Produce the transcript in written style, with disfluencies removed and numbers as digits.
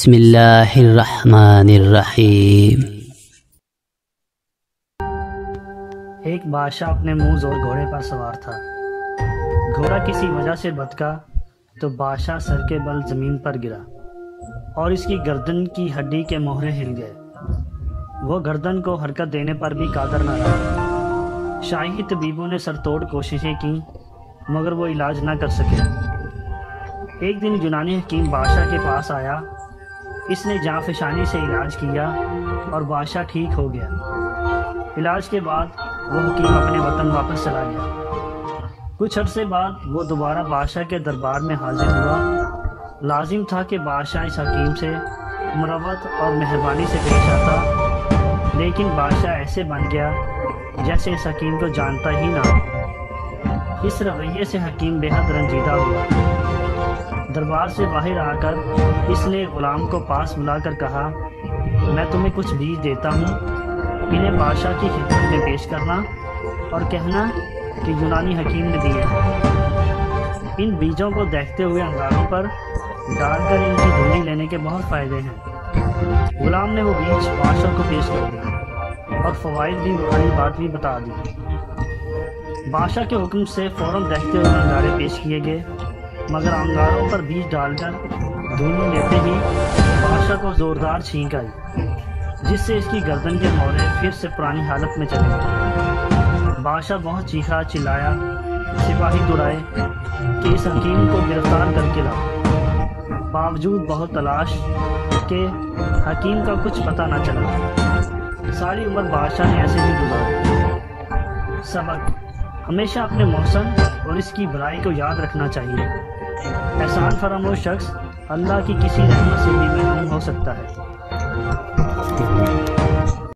بسم اللہ الرحمن الرحیم۔ ایک بادشاہ اپنے موز اور گھوڑے پر سوار تھا۔ گھوڑا کسی وجہ سے بھٹکا تو بادشاہ سر کے بل زمین پر گرا اور اس کی گردن کی ہڈی کے موہرے ہل گئے۔ وہ گردن کو حرکت دینے پر بھی قادر نہ رہا۔ شاہی طبیبوں نے سر توڑ کوششیں کی مگر وہ علاج نہ کر سکے۔ ایک دن یونانی حکیم بادشاہ کے پاس آیا۔ اس نے جاں فشانی سے علاج کیا اور بادشاہ ٹھیک ہو گیا۔ علاج کے بعد وہ حکیم اپنے وطن واپس چلا گیا۔ کچھ عرصے بعد وہ دوبارہ بادشاہ کے دربار میں حاضر ہوا۔ لازم تھا کہ بادشاہ اس حکیم سے مروت اور مہربانی سے پیش آتا، لیکن بادشاہ ایسے بن گیا جیسے اس حکیم کو جانتا ہی نہ ہو۔ اس رویے سے حکیم بے حد رنجیدہ ہوا۔ دربار سے باہر آ کر اس نے غلام کو پاس بلا کر کہا، میں تمہیں کچھ بیج دیتا ہوں، انہیں بادشاہ کی خدمت میں پیش کرنا اور کہنا کہ یونانی حکیم نے دیے ہیں۔ ان بیجوں کو دیکھتے ہوئے انگاروں پر ڈال کر ان کی دھونی لینے کے بہت فائدے ہیں۔ غلام نے وہ بیج بادشاہ کو پیش کر دیے اور فوائد بھی والی بات بھی بتا دی۔ بادشاہ کے حکم سے فوراً دیکھتے ہوئے انگارے پیش کیے گئے، مگر انگاروں پر بیج ڈال کر دھونی لیتے ہی بادشاہ کو زوردار چھینک آئی، جس سے اس کی گردن کے موہرے پھر سے پرانی حالت میں چلے گئے۔ بادشاہ بہت چیخا چلایا، سپاہی دوڑائے کہ اس حکیم کو گرفتار کر کے لاؤ۔ باوجود بہت تلاش کے حکیم کا کچھ پتہ نہ چلا۔ ساری عمر بادشاہ نے ایسے ہی گزاری۔ سبق: ہمیشہ اپنے محسن اور اس کی بھلائی کو یاد رکھنا چاہیے۔ احسان فراموش شخص اللہ کی کسی رحمت سے بھی محروم ہو سکتا ہے۔